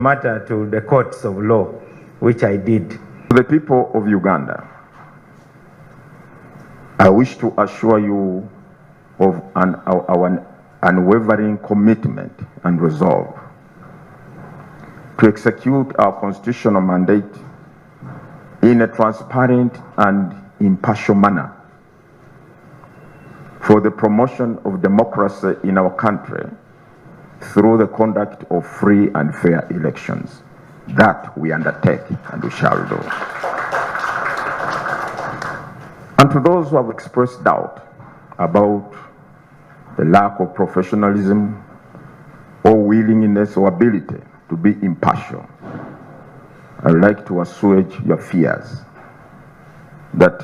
matter to the courts of law, which I did. To the people of Uganda, I wish to assure you of our unwavering commitment and resolve to execute our constitutional mandate in a transparent and impartial manner for the promotion of democracy in our country through the conduct of free and fair elections. That we undertake and we shall do. And to those who have expressed doubt about the lack of professionalism or willingness or ability to be impartial, I would like to assuage your fears that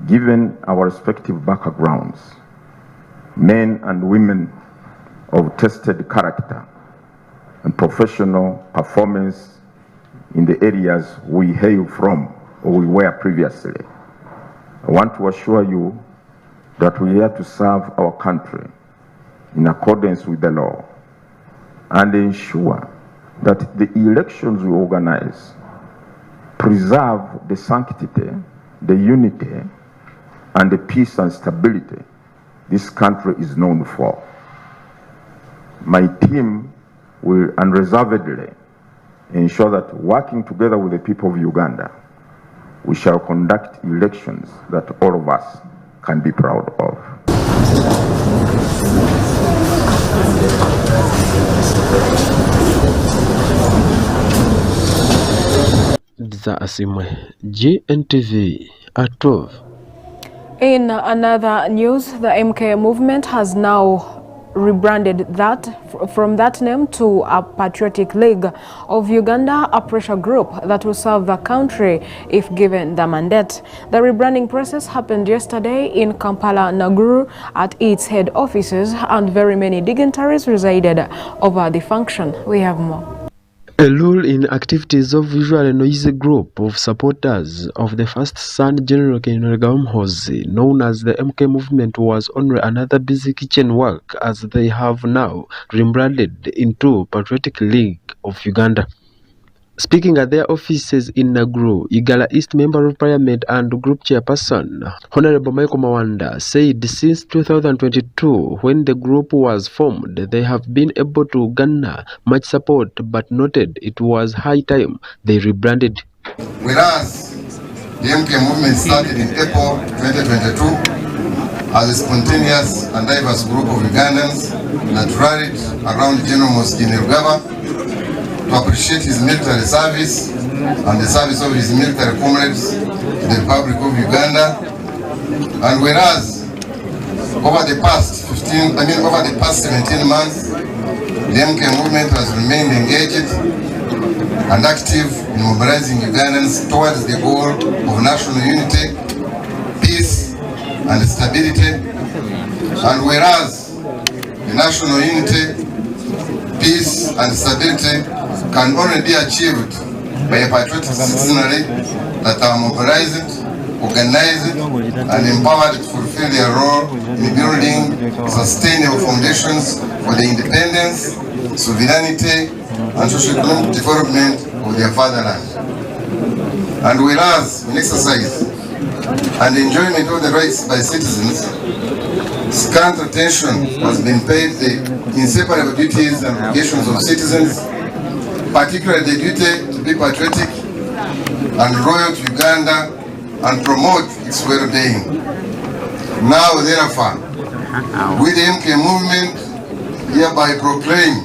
given our respective backgrounds, men and women of tested character and professional performance in the areas we hail from or we were previously, I want to assure you that we are here to serve our country in accordance with the law and ensure that the elections we organize preserve the sanctity, the unity, and the peace and stability this country is known for. My team will unreservedly ensure that, working together with the people of Uganda, we shall conduct elections that all of us can be proud of. Gntv ATUBANDIIZE. In another news, the MK movement has now rebranded from that name to a Patriotic League of Uganda, a pressure group that will serve the country if given the mandate. The rebranding process happened yesterday in Kampala, Naguru, at its head offices, and very many dignitaries resided over the function. We have more. A role in activities of usually noisy group of supporters of the first son, General Kainerugaba, known as the MK movement, was only another busy kitchen work, as they have now rebranded into Patriotic League of Uganda. Speaking at their offices in Naguru, Igala East Member of Parliament and Group Chairperson, Honorable Michael Mawanda, said since 2022, when the group was formed, they have been able to garner much support, but noted it was high time they rebranded. Whereas the MK movement started in April 2022 as a spontaneous and diverse group of Ugandans that rallied around General Kainerugaba to appreciate his military service and the service of his military comrades to the Republic of Uganda. And whereas over the past 17 months, the MK movement has remained engaged and active in mobilizing Ugandans towards the goal of national unity, peace, and stability. And whereas the national unity, peace, and stability can only be achieved by a patriotic citizenry that are mobilized, organized, and empowered to fulfill their role in building sustainable foundations for the independence, sovereignty, and socio-economic development of their fatherland. And whereas in exercise and enjoyment of the rights by citizens, scant attention has been paid the inseparable duties and obligations of citizens, particularly the duty to be patriotic and loyal to Uganda and promote its well-being. Now, therefore, we the MK movement hereby proclaim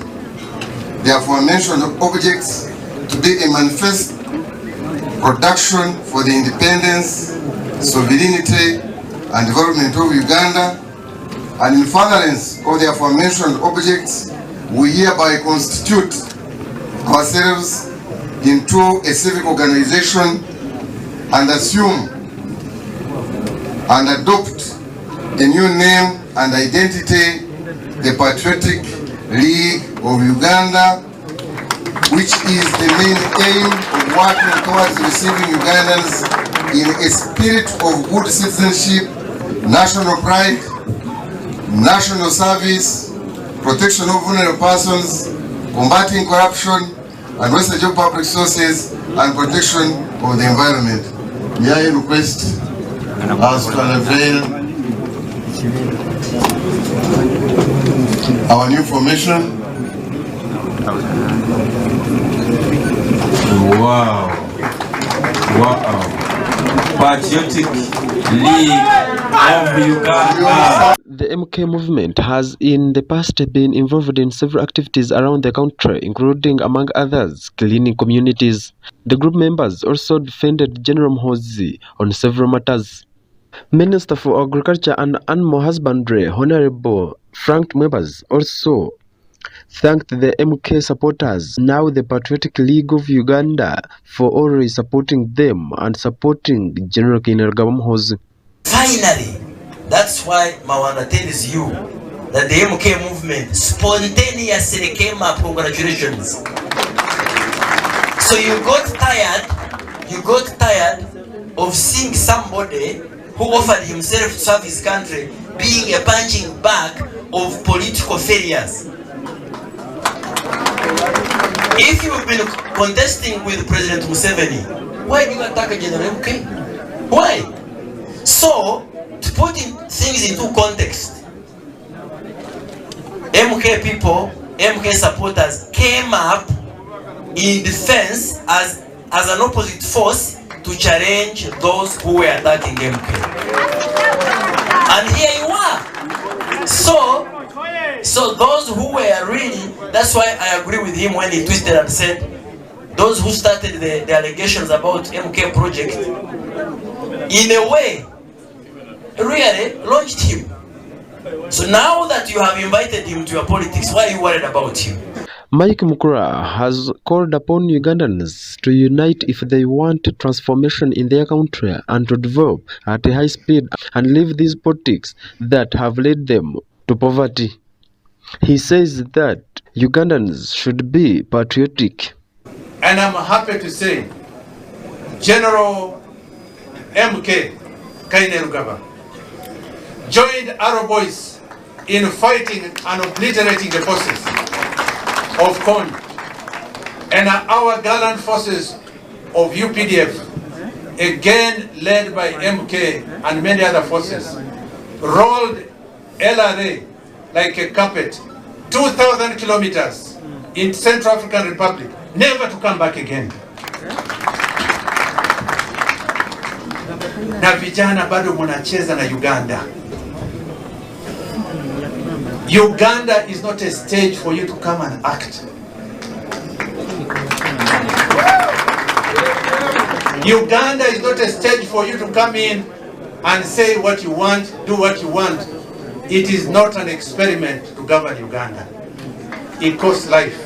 the aforementioned objects to be a manifest production for the independence, sovereignty, and development of Uganda, and in furtherance of the aforementioned objects, we hereby constitute ourselves into a civic organization and assume and adopt a new name and identity, the Patriotic League of Uganda, which is the main aim of working towards receiving Ugandans in a spirit of good citizenship, national pride, national service, protection of vulnerable persons, combating corruption, and wastage of public resources and protection of the environment. May I request us to unveil our new formation. Wow. Wow. Patriotic League of Uganda. The MK movement has in the past been involved in several activities around the country, including, among others, cleaning communities. The group members also defended General Muhoozi on several matters. Minister for Agriculture and Animal Husbandry, Honorable Frank Mwebaz, also thanked the MK supporters, now the Patriotic League of Uganda, for always supporting them and supporting General Muhoozi. Finally, that's why Mawanda tells you that the MK movement spontaneously came up. Congratulations. So you got tired of seeing somebody who offered himself to serve his country being a punching bag of political failures. If you've been contesting with President Museveni, why do you attack General MK? Why? So, to put things into context, MK people, MK supporters came up in defense as an opposite force to challenge those who were attacking MK. And here you are. So those who were really, that's why I agree with him when he twisted and said, those who started the allegations about MK project, in a way, really launched him. So now that you have invited him to your politics, why are you worried about him? Mike Mukura has called upon Ugandans to unite if they want transformation in their country and to develop at a high speed and leave these politics that have led them to poverty. He says that Ugandans should be patriotic. And I'm happy to say General MK Kainerugaba joined our boys in fighting and obliterating the forces of CON, and our gallant forces of UPDF, again led by MK and many other forces, rolled LRA like a carpet 2,000 kilometers in Central African Republic, never to come back again. Na vijana bado munacheza na Uganda. Uganda is not a stage for you to come and act. Uganda is not a stage for you to come in and say what you want, do what you want. It is not an experiment to govern Uganda. It costs life.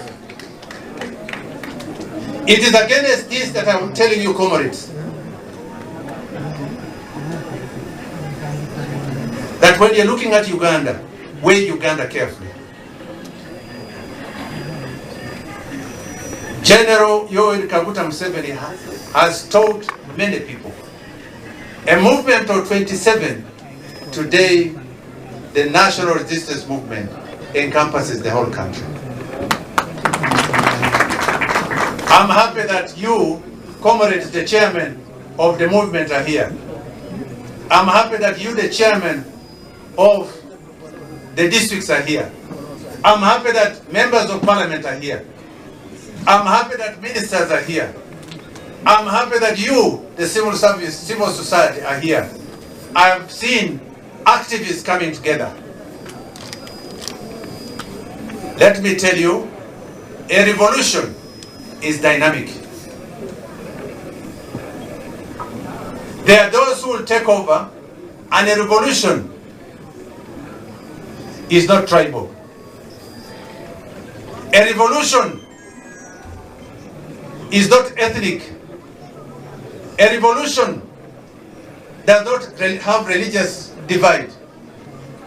It is against this that I'm telling you, comrades, that when you're looking at Uganda, weigh Uganda carefully. General Yoweri Kaguta Museveni has taught many people. A movement of 27, today the national resistance movement encompasses the whole country. I'm happy that you, comrades, the chairman of the movement, are here. I'm happy that you, the chairman of the districts, are here. I'm happy that members of parliament are here. I'm happy that ministers are here. I'm happy that you, the civil society, are here. I have seen activists coming together. Let me tell you, a revolution is dynamic. There are those who will take over, and a revolution is not tribal. A revolution is not ethnic. A revolution does not have religious divide.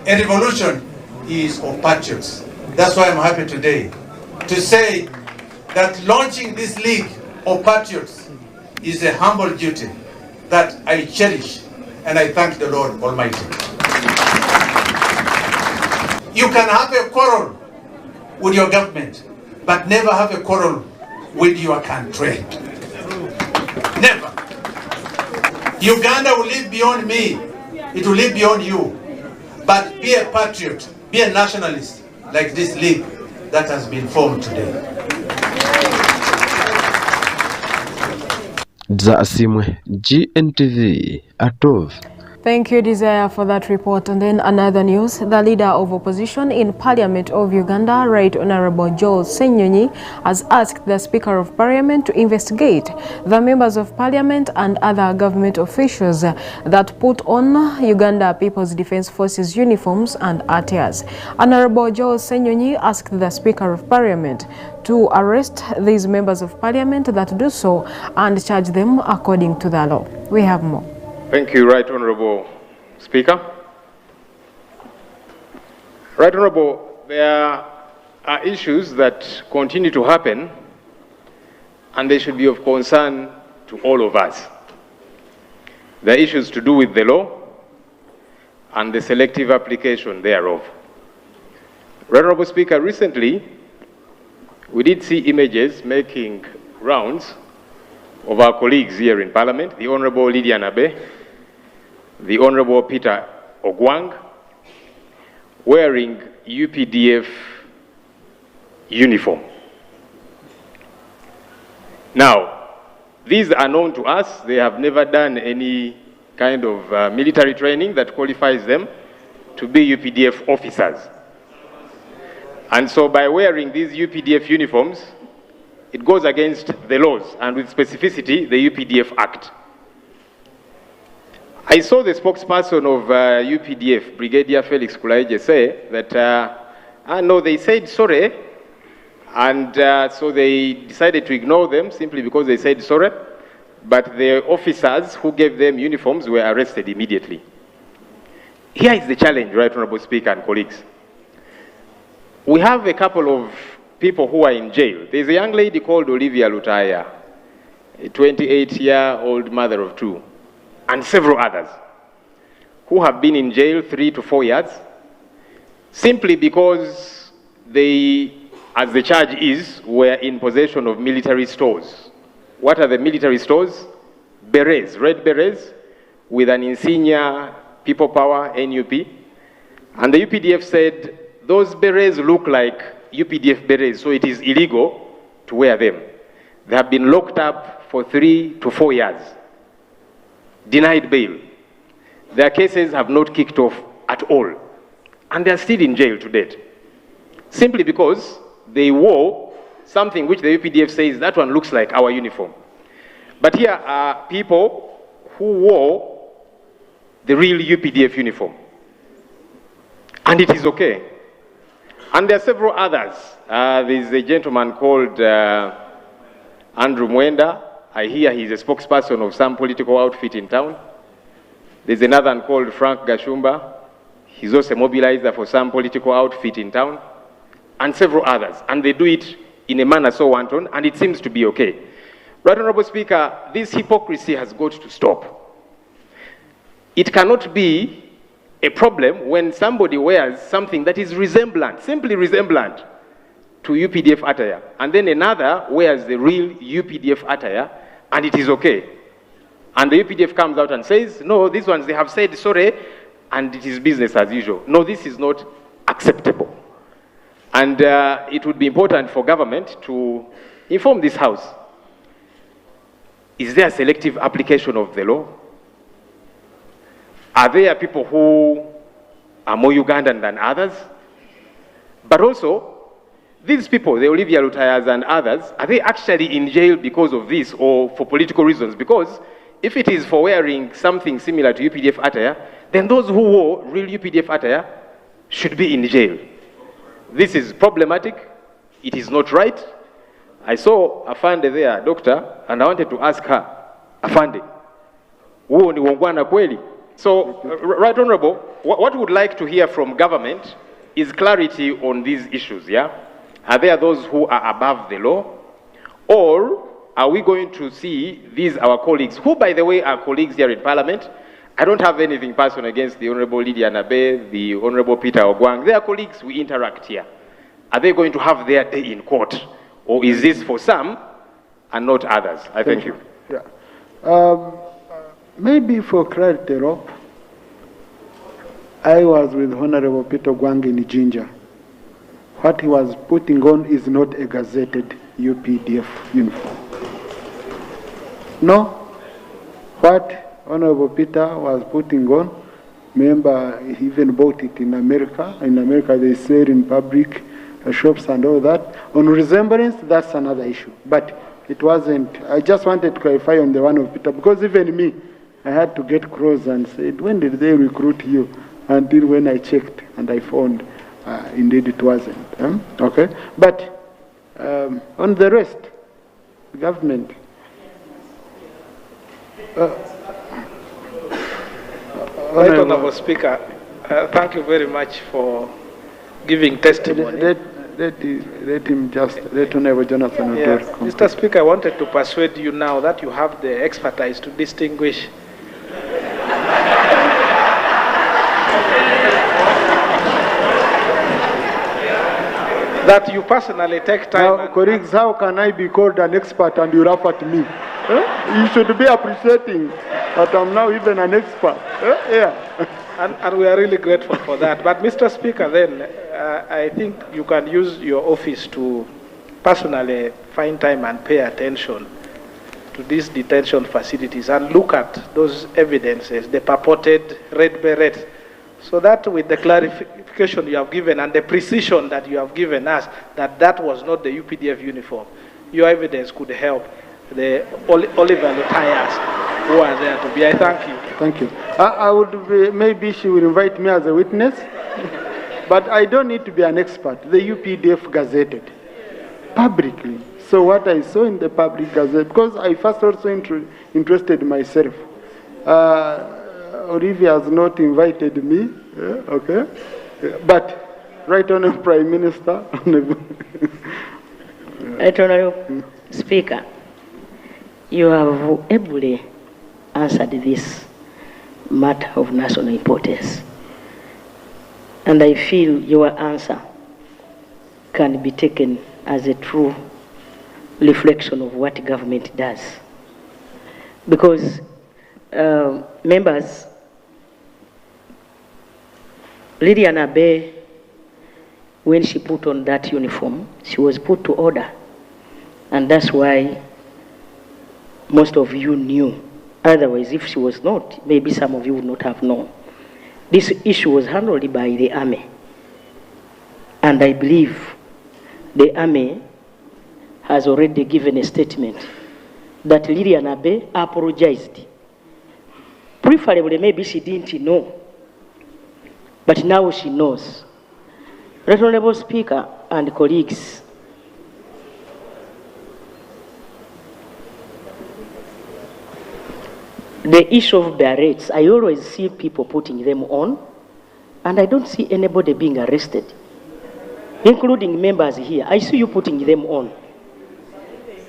A revolution is of patriots. That's why I'm happy today to say that launching this League of Patriots is a humble duty that I cherish, and I thank the Lord Almighty. You can have a quarrel with your government, but never have a quarrel with your country. Never. Uganda will live beyond me. It will live beyond you. But be a patriot, be a nationalist, like this league that has been formed today. Asimwe, Gntv, Atov. Thank you, Desire, for that report. And then another news, the leader of opposition in Parliament of Uganda, Right Honorable Joel Senyonyi, has asked the Speaker of Parliament to investigate the members of Parliament and other government officials that put on Uganda People's Defence Forces uniforms and attires. Honorable Joel Senyonyi asked the Speaker of Parliament to arrest these members of Parliament that do so and charge them according to the law. We have more. Thank you, Right Honourable Speaker. Right Honourable, there are issues that continue to happen and they should be of concern to all of us. There are issues to do with the law and the selective application thereof. Right Honourable Speaker, recently we did see images making rounds of our colleagues here in Parliament, the Honourable Lydia Nabe, the Honourable Peter Ogwang, wearing UPDF uniform. Now, these are known to us. They have never done any kind of military training that qualifies them to be UPDF officers. And so by wearing these UPDF uniforms, it goes against the laws and with specificity, the UPDF Act. I saw the spokesperson of UPDF, Brigadier Felix Kulaije, say that, no, they said sorry, and so they decided to ignore them simply because they said sorry, but the officers who gave them uniforms were arrested immediately. Here is the challenge, Right Honourable Speaker and colleagues. We have a couple of people who are in jail. There's a young lady called Olivia Lutaya, a 28-year-old mother of two, and several others who have been in jail 3 to 4 years simply because they, as the charge is, were in possession of military stores. What are the military stores? Berets, red berets with an insignia, people power, NUP. And the UPDF said, those berets look like UPDF berets, so it is illegal to wear them. They have been locked up for 3 to 4 years. Denied bail. Their cases have not kicked off at all. And they are still in jail to date. Simply because they wore something which the UPDF says that one looks like our uniform. But here are people who wore the real UPDF uniform. And it is okay. And there are several others. There's a gentleman called Andrew Mwenda. I hear he's a spokesperson of some political outfit in town. There's another one called Frank Gashumba. He's also a mobilizer for some political outfit in town. And several others. And they do it in a manner so wanton, and it seems to be okay. Right Honourable Speaker, this hypocrisy has got to stop. It cannot be a problem when somebody wears something that is simply resemblant to UPDF attire, and then another wears the real UPDF attire, and it is okay. And the UPDF comes out and says, no, these ones, they have said sorry, and it is business as usual. No, this is not acceptable. And it would be important for government to inform this House. Is there a selective application of the law? Are there people who are more Ugandan than others? But also, these people, the Olivia Lutayas and others, are they actually in jail because of this or for political reasons? Because if it is for wearing something similar to UPDF attire, then those who wore real UPDF attire should be in jail. This is problematic. It is not right. I saw Afande there, doctor, and I wanted to ask her, Afande, huo ni wongwana kweli? So, Right Honourable, what we would like to hear from government is clarity on these issues, yeah? Are there those who are above the law? Or are we going to see these our colleagues, who by the way are colleagues here in Parliament? I don't have anything personal against the Honourable Lydia Nabe, the Honourable Peter Ogwang. They are colleagues, we interact here. Are they going to have their day in court? Or is this for some and not others. I thank you. Yeah. Maybe for clarity, Rob, I was with Honorable Peter Gwang in Jinja. What he was putting on is not a gazetted UPDF uniform. No. What Honorable Peter was putting on, remember, he even bought it in America. In America, they sell in public shops and all that. On resemblance, that's another issue. But it wasn't. I just wanted to clarify on the one of Peter, because even me, I had to get close and said, when did they recruit you? Until when I checked and I found, indeed it wasn't. Okay? But on the rest, the government. Right, Honorable Speaker, thank you very much for giving testimony. Let Honorable Jonathan. Yes. Mr. Speaker, I wanted to persuade you now that you have the expertise to distinguish that you personally take time. Now, colleagues, how can I be called an expert and you laugh at me? You should be appreciating that I'm now even an expert. Yeah. And we are really grateful for that. But Mr. Speaker, then, I think you can use your office to personally find time and pay attention to these detention facilities and look at those evidences, the purported red beret, so that with the clarification you have given and the precision that you have given us that that was not the UPDF uniform, your evidence could help the Oliver Lutayas who are there to be. I thank you. Thank you. I would be, maybe she will invite me as a witness, but I don't need to be an expert. The UPDF gazetted publicly. So what I saw in the public gazette, because I first also interested myself. Olivia has not invited me, okay? But right on the Prime Minister. Right Honorable Speaker, you have ably answered this matter of national importance. And I feel your answer can be taken as a true reflection of what government does. Because members, Lydia Nabe, when she put on that uniform, she was put to order. And that's why most of you knew. Otherwise, if she was not, maybe some of you would not have known. This issue was handled by the army. And I believe the army has already given a statement that Lydia Nabe apologized. Preferably, maybe she didn't know, but now she knows. Right Honorable Speaker and colleagues, the issue of berets, I always see people putting them on, and I don't see anybody being arrested, including members here. I see you putting them on.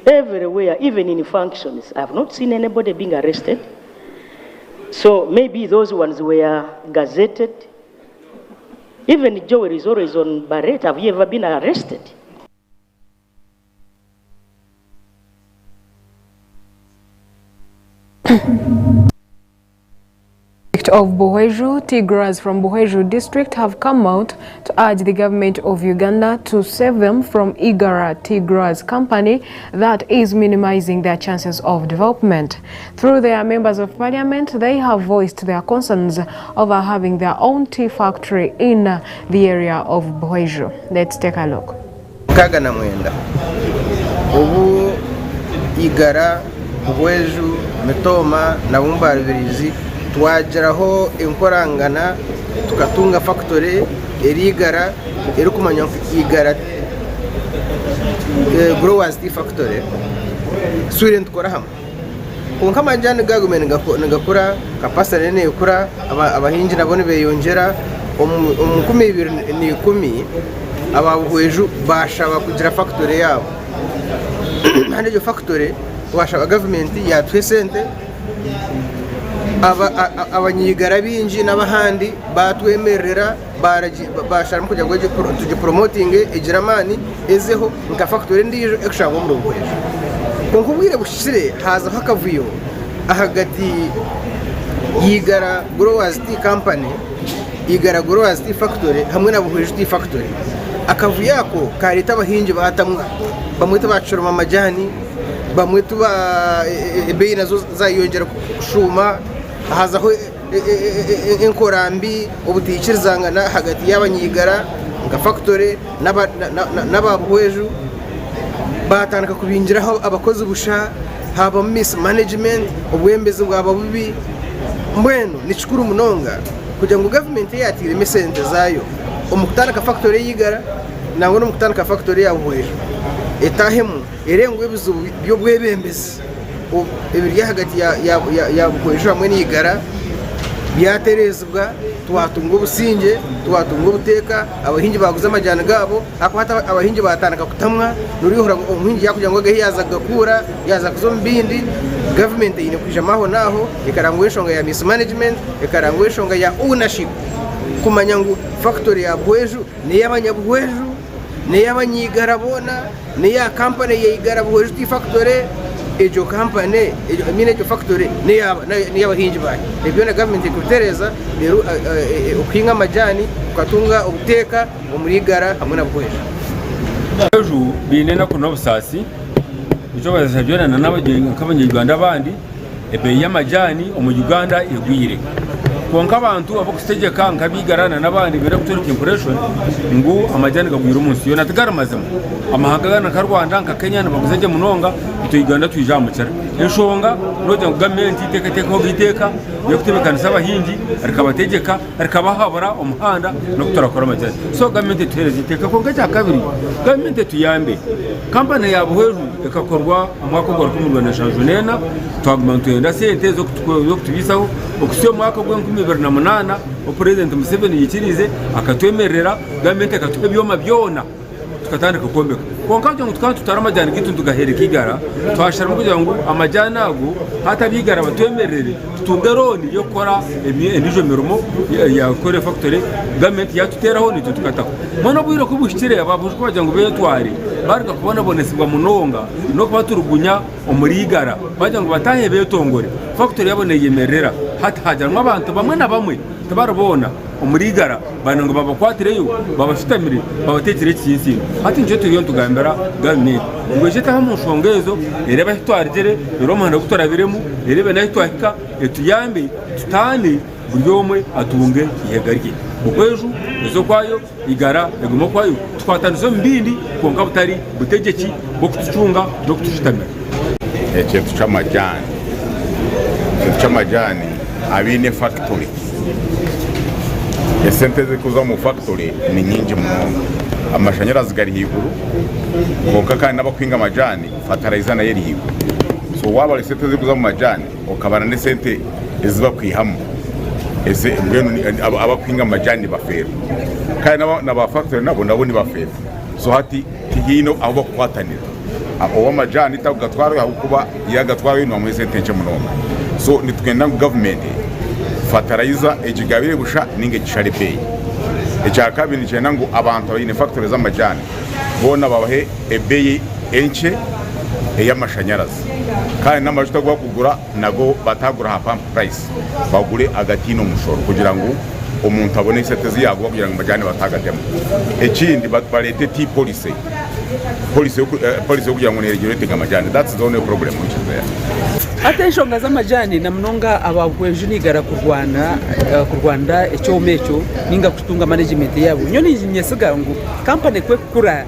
Everywhere, even in functions, I have not seen anybody being arrested. So maybe those ones were gazetted. Even Joel is always on beret. Have you ever been arrested? Of Buhweju, Tigras from Buhweju district have come out to urge the government of Uganda to save them from Igara Tigras company that is minimizing their chances of development. Through their members of parliament, they have voiced their concerns over having their own tea factory in the area of Buhweju. Let's take a look. Kagana mwenda. Ubu Igara, Buhweju, Metoma na Bumba Rubirizi twageraho inkorangana tukatunga factory erigara erukumanya Igara growers tea factory student kora hamwe kunkama jana government ngakura capacity ne ikura abahinji nabone beyongera umukumi 2010 ababuhweju bashaba kugira factory yabo hande yo factory twashaba government ya twesente abanyigara binji n'abahandi batwemerera bashara kujya ngo tujye promoting egiramani ezeho nka factory ndijo ekshabo mu Buhweju nkubwire bushire haza hakavuyo ahagati yigara growers tea company igara growers tea factory hamwe na buhweju tea factory akavuyo yako karita abahinji batamwa bamwe tabacuruma amajani bamwe tuba ebeyi nazo zayongera kushuma hazaho enkorambi ubutikirizangana hagati y'abanyigara nga factory n'ababuhweju batandika kubinjiraho abakozi busha haba mismanagement obwembezi bwaba bubi mbwenu nichukuru munonga kugira ngo government yatire mesente zayo omukutana ka factory yigara nango nomukutana ka factory yabuhweju etahemu erengwe bizu byo bwebembezi ebirya hagati ya buhweju hamwe n'igara byaterezwa twatunga ubusinge twatunga ubuteka abahinji baguze amajyana gabo akwata abahinji batandika kutamwa nurihura umuhinji yakugira ngo gahiyaza gakura yaza kuzombindi government yine kujamaho naho ikarangwe shonga ya mismanagement ikarangwe shonga ya ownership kumanya ngo factory ya Buhweju ni y'abanyabuhweju ni y'abanyigara bona ni ya company y'igara Buhweju tea factory ejo company ejo factory ni y'abahinji bayo ebyo na government ikutereza rero ukinga amajani ukatunga ubuteka umurigara hamwe na Buhweju ejo binena kuno busasi icyo bazabyona n'abanyarwanda bandi ebe y'amajani mu Uganda igwire konka abantu abo kutegeka nkabigarana n'abandi bera kuturika impression ngo amajani gabwira umunsi yo natagaramaze amahangagana ka Rwanda nka Kenya n'abaguzeje munonga ito Uganda tuyijamucara eshonga noje government itekateka ho giteka yo kutebekanisa abahinji arikabategeka arikabahabura umuhanda no kutorakora amajani so government tuhereze iteka konka cya kabiri government tuyambe company ya Buhweju ekakorwa umwaka wa 2018 twagmantuenda sente zo kutubisaho okusiyo mwaka wa 2008 President Museveni yikirize akatwemerera government akatupe byoma byona tukatandika kombeka konka ngo tukaba tutaramajyana gitu tugahereka igara twashara kugira ngo amajyana ago hata bigara batwemerere tutungeroni yo kora indijo mirumo ya kore factory government yatuteraho ni tukatako mwana bwira kubushikire ababushwe bagira ngo betware barika kubona bonesibwa munonga no kubaturugunya umurigara bagira ngo batahe betongore factory yaboneye yemerera hata hajanwa abantu bamwe na bamwe tabarabona umurigara banango babakwatireyo babashitamire babatekere kinsi hati nje tuyo tugambera government ngo je taha mushongezo ereba hitwarigere eromanda gutorabiremu erebe na hitwahika etuyambe tutane buryomwe atunge ihegarike Buhweju ezo kwayo igara egumo kwayo twatanizo mbindi konka butari butegeki bwo kutucunga no kutushitamira ekintu cy'amajani abine factory esente zikuza mu factory ni nyingi munonga amashanyarazi gari higuru konka kandi n'abakwinga amajani fatariza na yeri higuru so waba esente zikuza mu majani ukabana n'esente eziba kwihamu ese mbwenu abakwinga amajani bafera kandi n'aba factory nabo ni bafera so hati hino aho bakwatanira abo amajani tagatwaro kuba yagatwaro ino mu esente nce munonga so nitugenda ngo government fatariza ejigabire busha ninge gisharepei echa kabiri cyena ngo abantu bayine factory z'amajani bona babahe ebeyi enche eyamashanyarazi kandi n'amajuta gwa kugura nago batagura ha pump price bagure agatino mushoro kugira ngo umuntu abone isetezi yago kugira ngo amajani batagademo ekindi batbarete tea policy kugira ngo neregulate amajani that's the only problem which is there. Attention ngazamajani na mnonga abahweju nigara kurwanda ecyomecho ninga kutunga management yabo nyoni nyesiga ngo company kwe kura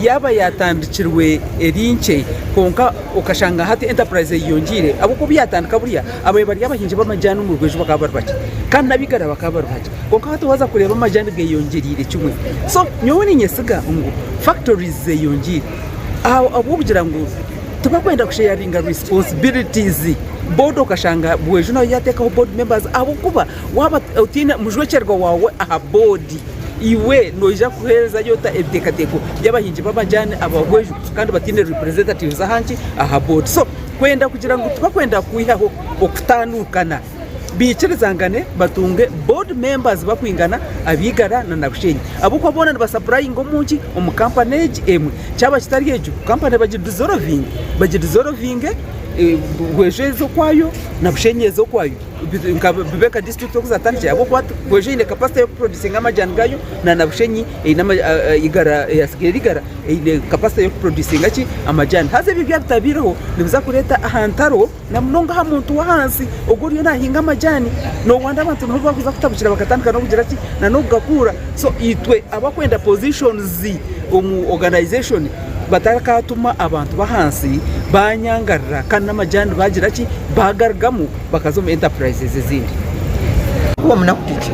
yaba yatandikirwe erinche konka ukashanga hati enterprise yongire abo kubyatandika buriya abaye bari abahinje bamajani mu rwejo bakabar bake kandi nabigara bakabar bake konka hati waza kureba amajani ge yongirire kimwe so nyoni nyesiga ngo factories yongire abo kugira ngo tubakwenda kusharinga responsibilities board okashanga Buhweju nayo yatekaho board members abo kuba waba utina mujwekerwa wawe aha board iwe noija kuhereza yota edekateko y'abahinji babajane abahweju kandi batine representatives ahanki aha board so kwenda kugira ngo tubakwenda kuyihaho okutanukana bicherezangane batunge board members bakwingana abigara na nabushenyi abo kwa bona basaplying omunji omukampanage emwe cyaba kitari ejo company bagidissolving gwejezo kwayo na bushenyezo kwayo bibeka district okuzatanje abo kwa gwejeine capacity yo producing amajani gayo na nabushenyi igara yasigera ile capacity yo producing achi amajani haze bibya bitabiraho nibuza kureta ahantaro na mnonga ha muntu wahansi oguriyo nahinga amajani no wanda abantu no bakuza kutabukira bakatandika no kugira ati na no gakura so itwe abakwenda positions organization batarakatuma abantu bahansi banyangarira kana amajani bagira ati bagargamu bakazoma enterprises ezindi kuba munakutiki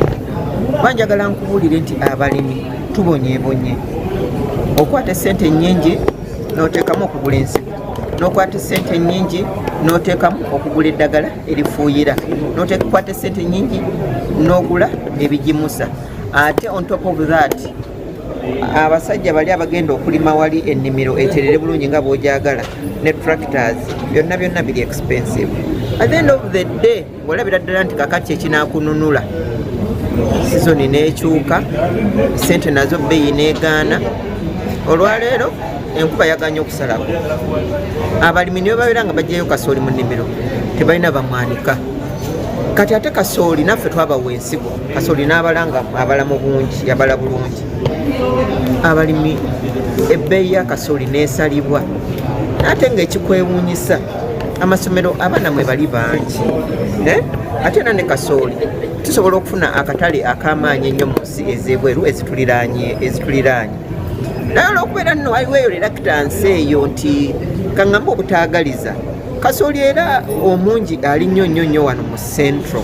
banjagala nkubulire nti abalimi tubonyebonye okwata sente nyingi n'oteekamu okugula ensigo n'okwata sente nyingi n'oteekamu okugula eddagala erifuuyira n'okwata sente nyingi n'ogula ebigimusa ate on top of that abasajja bali abagenda okulima wali ennimiro eterere bulungi nga bw'ojagala ne tractors byonna biri expensive at the end of the day olabira ddala nti kakati ekinaakununula sizoni n'ekyuka sente nazo bbeeyi n'egaana olwaleero enkuba yaganye okusalako abalimi nibo babeera nga bajjayo kasooli mu nnimiro tebalina bamwanika kati ate kasooli naffe twabawa ensigo kasooli n'abalanga abalamu bungi yabala bulungi abalimi ebbeeyi ya kasooli n'esalibwa ate ng'ekikwewuunyisa amasomero abaana mwe bali bangi ate era ne kasooli tusobola okufuna akatale ak'amaanyi ennyo mu nsi ez'ebweru ezituliraanye naye olw'okubeera nno waliwo eyo reluctance eyo nti kaŋŋamba obutaagaliza kasooli era omungi ali nnyo wano mu central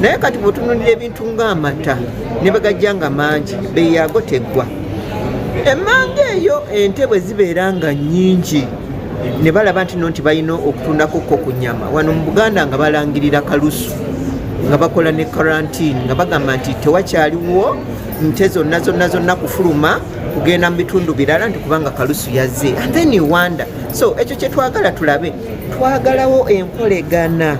naye kati bw'otunulira ebintu ng'amata ne bagajja nga mangi bbeeyi yago teggwa emmanga eyo ente bwe zibeera nga nnyingi ne balaba nti balina okutundako ku nnyama wano mu Buganda nga balangirira kalusu nga bakola ne quarantine nga bagamba nti tewakyaliwo nte zonna kufuluma kugenda mu bitundu birala nti kubanga kalusu yazze and then you wonder so ekyo kye twagala tulabe twagalawo enkolegana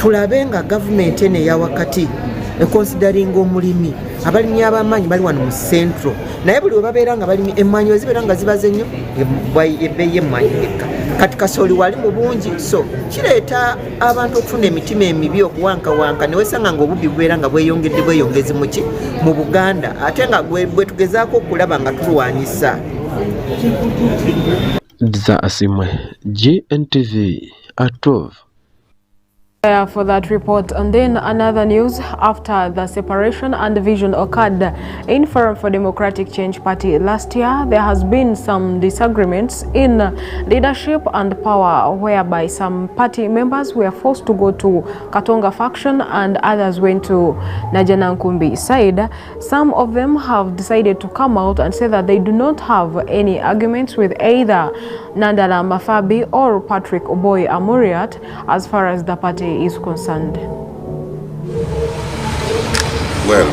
tulabe nga gavumenti eno eya wakati ekonsideringa omulimi abalimi ab'amaanyi bali wano mu central naye buli we babeera nga balimi emmwanyi we zibeera nga zibaze nnyo ebbeeyi emmwanyi yekka kati kasooli wali mu bungi so kireeta abantu okufuna emitima emibi okuwankawanka ne wesanga nga obubbi bubeera nga bweyongezi muki mu Buganda ate nga bwe tugezaako okulaba nga tulwanyisa Dza Asimwe, Gntv at 12. For that report. And then another news, after the separation and division occurred in Forum for Democratic Change Party last year, there has been some disagreements in leadership and power, whereby some party members were forced to go to Katonga faction and others went to Najanankumbi side. Some of them have decided to come out and say that they do not have any arguments with either Nandala Mafabi or Patrick Oboy Amuriat as far as the party is concerned. Well,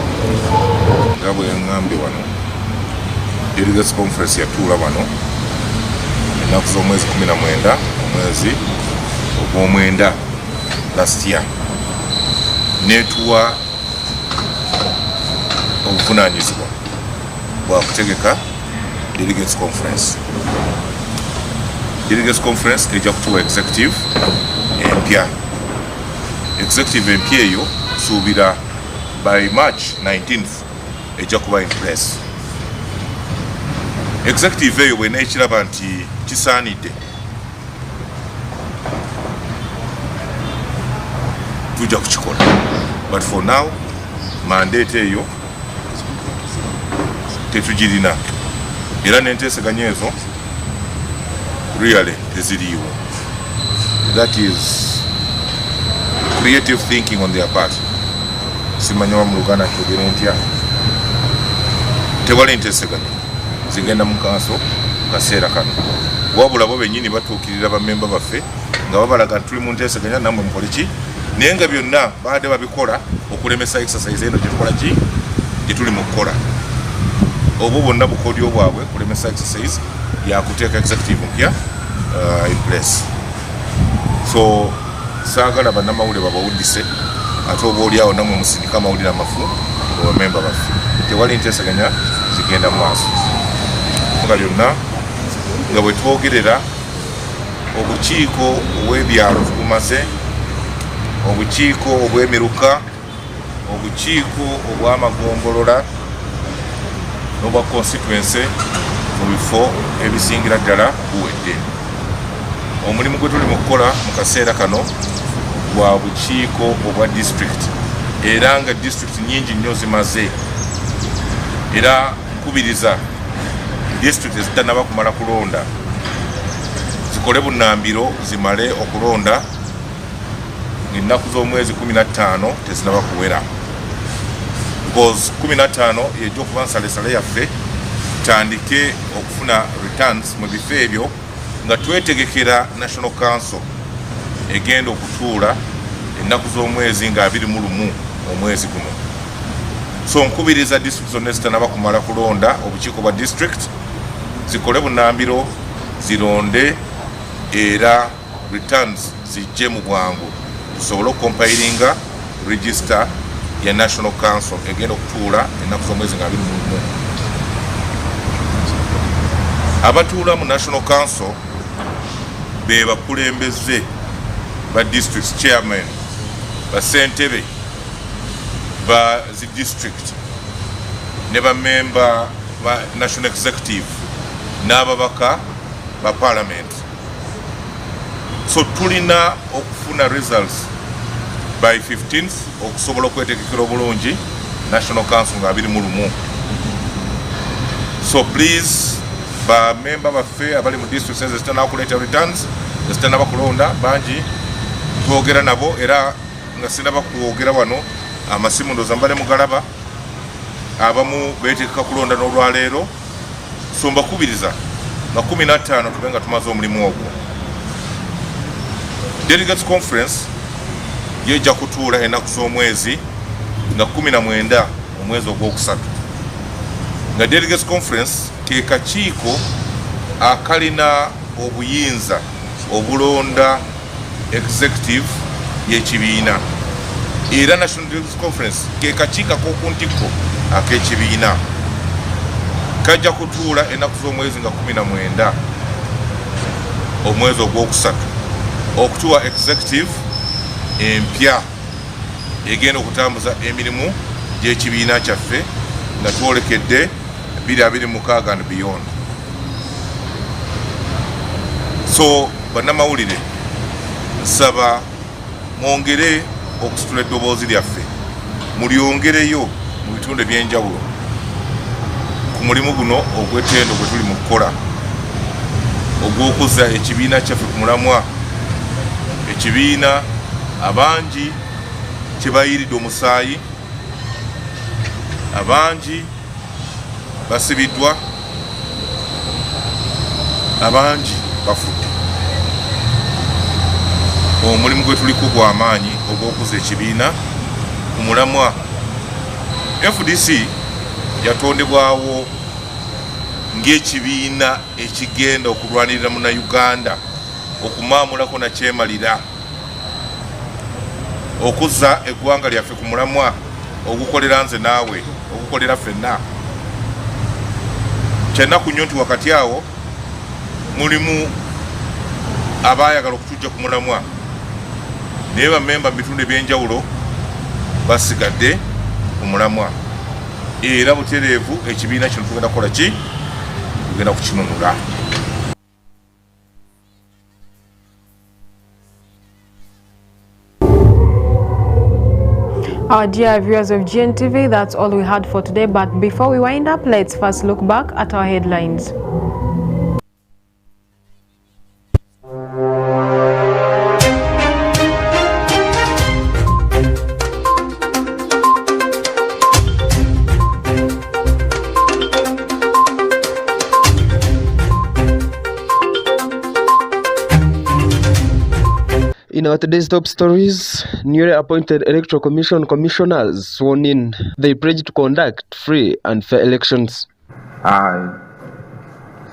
ngabo yangambi wano delegates conference yatula wano enaku z'omwezi 19 omwezi ogw'omwenda last year netuwa obuvunaanyizibwa bwa kutegeka delegates conference. Delegates conference ejja kutuwa executive empya. Executive empya eyo suubira by March 19th ejja kuba in place. Executive eyo bwena ekiraba nti kisaanidde tujja kukikola, but for now mandate eyo tetugirina era n'enteeseganya ezo really teziriiwo. That is creative thinking on their part. Simanya wa mulugana kyogere ntya tewali nteeseganya zigenda mu kanso kaseera kano, wabula bo bennyini batuukirira bammemba baffe nga babalaga tuli mu nteeseganya nammwe mukole ki, naye nga byonna baadde babikola okulemesa exercise eno gye tuli mu kukola. Obwo bonna bukodyo bwabwe kulemesa exercise ya kuteeka executive mpya in place. So saagala bannamawulire babawuddise ate oba oliawo namwe musindika amawulire amafu bamemba baffe tewali nteesaganya zigenda mu maaso nga byonna nga bwe twogerera obukiiko obw'ebyalo tubumaze obukiiko obw'emiruka obukiiko obw'amagombolola n'obwa constituency mu bifo ebisingira ddala buwedde. Omulimu gwe tuli mu kukola mu kaseera kano gwa bukiiko obwa district era nga district nyingi nnyo zimaze era nkubiriza district ezitannaba kumala kulonda zikole bunnambiro zimale okulonda ennaku z'omwezi 15 tezinaba kuwera because 15 yejja okuba nsalesale yaffe tutandike okufuna returns mu bifo ebyo nga twetegekera National Council egenda okutuula ennaku z'omwezi nga 21 omwezi guno. So nkubiriza district zonna ezitannaba kumala kulonda obukiiko bwa district zikole bunnambiro zironde era returns zijje mu bwangu tusobole okumpiringa register ya National Council egenda okutuula ennaku z'omwezi nga 21. Abatuula mu National Council be bakulembeze ba district chairman ba ssentebe ba zi district ne ba member ba National Executive n'ababaka ba Parliament. So tulina okufuna results by 15th okusobola okwetegekera obulungi National Council nga 21. So please ba member baffe abali mu district ezitannaba kuleeta returns ezitannaba kulonda bangi twogera nabo era nga sinaba kwogera wano amasimu ndoza mbale mugalaba abamu beetegeka kulonda n'olwaleero so mbakubiriza nga 15 tube nga tumaze omulimu ogwo. Delegates Conference yejja kutuula ennaku z'omwezi nga 19 omwezi ogwokusatu nga Delegates Conference ke kakiiko akalina obuyinza obulonda executive y'ekibiina era National Delegates Conference ke kakiiko ak'okuntikko ak'ekibiina kajja kutuula ennaku z'omwezi nga 19 omwezi ogwokusatu okutuwa executive empya egenda okutambuza emirimu gy'ekibiina kyaffe nga twolekedde 2026 and beyond. So bannamawulire nsaba mwongere okusitula eddoboozi lyaffe mulyongereyo mu bitundu eby'enjawulo ku mulimu guno ogw'ettendo gwe tuli mu kukola ogw'okuzza ekibiina kyaffe ku mulamwa ekibiina abangi kye bayiridde omusaayi abangi basibiddwa abangi bafudde. Omulimu gwe tuliko gwa maanyi ogw'okuza ekibiina ku mulamwa. FDC yatondebwawo ng'ekibiina ekigenda okulwanirira Munnayuganda okumaamulako nakyemalira okuzza eggwanga lyaffe ku mulamwa ogukolera nze naawe ogukolera ffenna. Kyennaku nnyo nti wakati awo mulimu abaayagala okutujja ku mulamwa naye bamemba mu bitundu eby'enjawulo basigadde ku mulamwa era butereevu ekibiina kino tugenda kukola ki tugenda kukinunula. Our dear viewers of Gntv, that's all we had for today. But before we wind up, let's first look back at our headlines. In our today's top stories, newly appointed Electoral Commission commissioners sworn in. They pledge to conduct free and fair elections. I,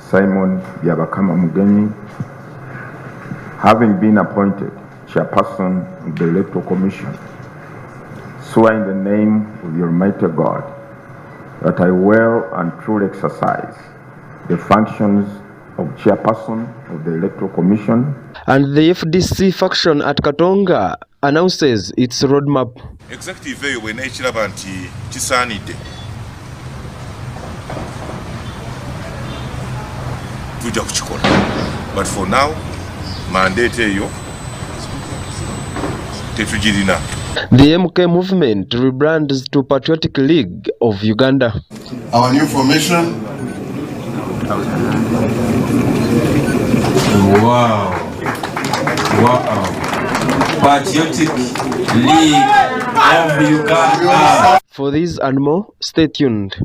Simon Yabakama Mugenyi, having been appointed chairperson of the Electoral Commission swear in the name of the Almighty God that I will and truly exercise the functions of chairperson of the Electoral Commission. And the FDC faction at Katonga announces its roadmap. Executive eyo bwena ekiraba nti kisaanidde tujja kukikola, but for now mandate eyo tetugirina. The MK movement rebrands to Patriotic League of Uganda. Our new formation. Wow. Wow. Patriotic League of Uganda. For this and more, stay tuned.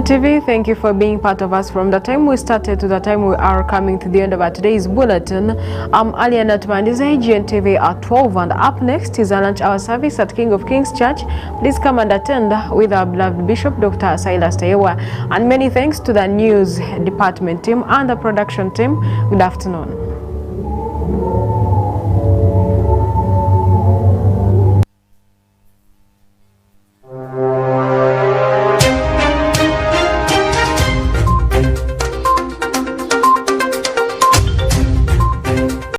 TV, thank you for being part of us from the time we started to the time we are coming to the end of our today's bulletin. I'm ALLIAN ATUBANDIIZE, Gntv at 12, and up next is a lunch hour service at King of Kings Church. Please come and attend with our beloved Bishop Dr. Silas Tayewa. And many thanks to the news department team and the production team. Good afternoon.